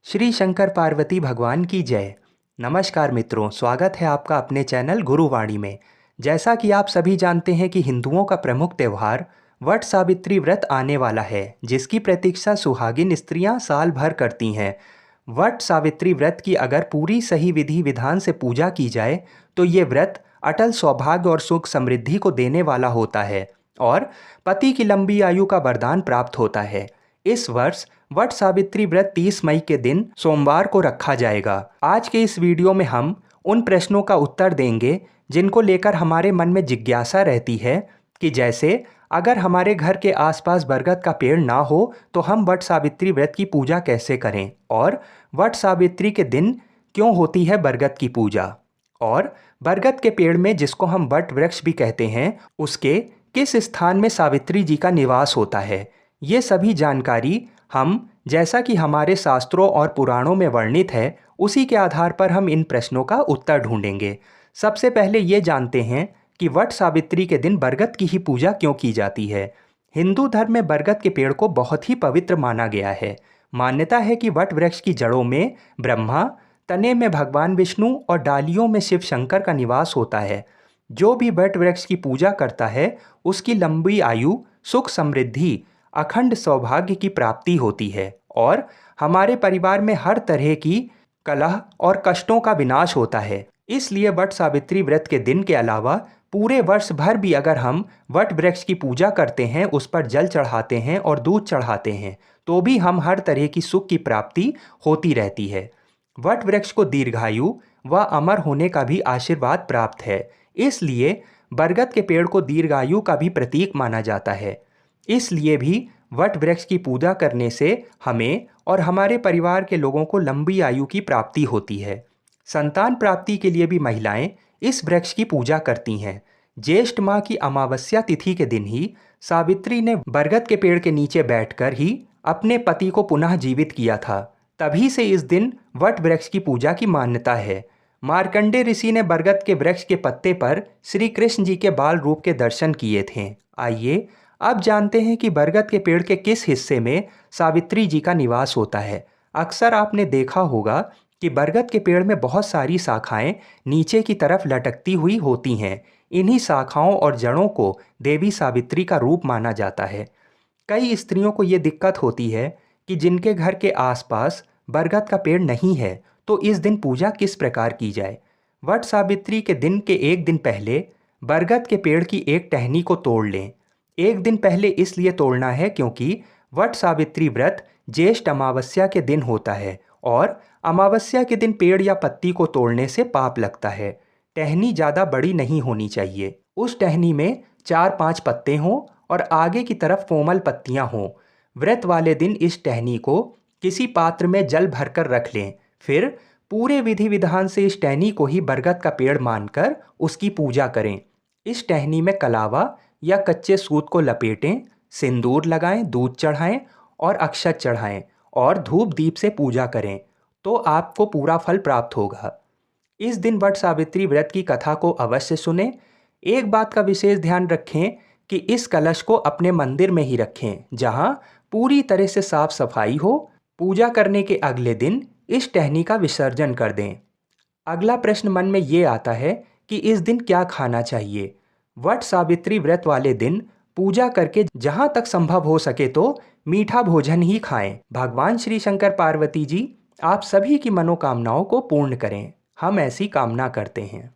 श्री शंकर पार्वती भगवान की जय। नमस्कार मित्रों, स्वागत है आपका अपने चैनल गुरुवाणी में। जैसा कि आप सभी जानते हैं कि हिंदुओं का प्रमुख त्यौहार वट सावित्री व्रत आने वाला है, जिसकी प्रतीक्षा सुहागिन स्त्रियां साल भर करती हैं। वट सावित्री व्रत की अगर पूरी सही विधि विधान से पूजा की जाए तो ये व्रत अटल सौभाग्य और सुख समृद्धि को देने वाला होता है और पति की लंबी आयु का वरदान प्राप्त होता है। इस वर्ष वट सावित्री व्रत 30 मई के दिन सोमवार को रखा जाएगा। आज के इस वीडियो में हम उन प्रश्नों का उत्तर देंगे जिनको लेकर हमारे मन में जिज्ञासा रहती है कि जैसे अगर हमारे घर के आसपास बरगद का पेड़ ना हो तो हम वट सावित्री व्रत की पूजा कैसे करें, और वट सावित्री के दिन क्यों होती है बरगद की पूजा, और बरगद के पेड़ में, जिसको हम वट वृक्ष भी कहते हैं, उसके किस स्थान में सावित्री जी का निवास होता है। ये सभी जानकारी हम, जैसा कि हमारे शास्त्रों और पुराणों में वर्णित है, उसी के आधार पर हम इन प्रश्नों का उत्तर ढूंढेंगे। सबसे पहले ये जानते हैं कि वट सावित्री के दिन बरगद की ही पूजा क्यों की जाती है। हिंदू धर्म में बरगद के पेड़ को बहुत ही पवित्र माना गया है। मान्यता है कि वट वृक्ष की जड़ों में ब्रह्मा, तने में भगवान विष्णु और डालियों में शिव शंकर का निवास होता है। जो भी वट वृक्ष की पूजा करता है उसकी लंबी आयु, सुख समृद्धि, अखंड सौभाग्य की प्राप्ति होती है और हमारे परिवार में हर तरह की कलह और कष्टों का विनाश होता है। इसलिए वट सावित्री व्रत के दिन के अलावा पूरे वर्ष भर भी अगर हम वट वृक्ष की पूजा करते हैं, उस पर जल चढ़ाते हैं और दूध चढ़ाते हैं, तो भी हम हर तरह की सुख की प्राप्ति होती रहती है। वट वृक्ष को दीर्घायु व अमर होने का भी आशीर्वाद प्राप्त है, इसलिए बरगद के पेड़ को दीर्घायु का भी प्रतीक माना जाता है। इसलिए भी वट वृक्ष की पूजा करने से हमें और हमारे परिवार के लोगों को लंबी आयु की प्राप्ति होती है। संतान प्राप्ति के लिए भी महिलाएं इस वृक्ष की पूजा करती हैं। ज्येष्ठ माह की अमावस्या तिथि के दिन ही सावित्री ने बरगद के पेड़ के नीचे बैठकर ही अपने पति को पुनः जीवित किया था। तभी से इस दिन वट वृक्ष की पूजा की मान्यता है। मार्कंडे ऋषि ने बरगद के वृक्ष के पत्ते पर श्री कृष्ण जी के बाल रूप के दर्शन किए थे। आइए अब जानते हैं कि बरगद के पेड़ के किस हिस्से में सावित्री जी का निवास होता है। अक्सर आपने देखा होगा कि बरगद के पेड़ में बहुत सारी शाखाएं नीचे की तरफ लटकती हुई होती हैं। इन्हीं शाखाओं और जड़ों को देवी सावित्री का रूप माना जाता है। कई स्त्रियों को ये दिक्कत होती है कि जिनके घर के आसपास बरगद का पेड़ नहीं है, तो इस दिन पूजा किस प्रकार की जाए। वट सावित्री के दिन के एक दिन पहले बरगद के पेड़ की एक टहनी को तोड़ लें। एक दिन पहले इसलिए तोड़ना है क्योंकि वट सावित्री व्रत ज्येष्ठ अमावस्या के दिन होता है और अमावस्या के दिन पेड़ या पत्ती को तोड़ने से पाप लगता है। टहनी ज़्यादा बड़ी नहीं होनी चाहिए। उस टहनी में 4-5 पत्ते हों और आगे की तरफ कोमल पत्तियां हों। व्रत वाले दिन इस टहनी को किसी पात्र में जल भरकर रख लें। फिर पूरे विधि विधान से इस टहनी को ही बरगद का पेड़ मानकर उसकी पूजा करें। इस टहनी में कलावा या कच्चे सूत को लपेटें, सिंदूर लगाएं, दूध चढ़ाएं और अक्षत चढ़ाएं और धूप दीप से पूजा करें, तो आपको पूरा फल प्राप्त होगा। इस दिन वट सावित्री व्रत की कथा को अवश्य सुनें। एक बात का विशेष ध्यान रखें कि इस कलश को अपने मंदिर में ही रखें, जहां पूरी तरह से साफ सफाई हो। पूजा करने के अगले दिन इस टहनी का विसर्जन कर दें। अगला प्रश्न मन में ये आता है कि इस दिन क्या खाना चाहिए। वट सावित्री व्रत वाले दिन पूजा करके जहां तक संभव हो सके तो मीठा भोजन ही खाएं। भगवान श्री शंकर पार्वती जी आप सभी की मनोकामनाओं को पूर्ण करें, हम ऐसी कामना करते हैं।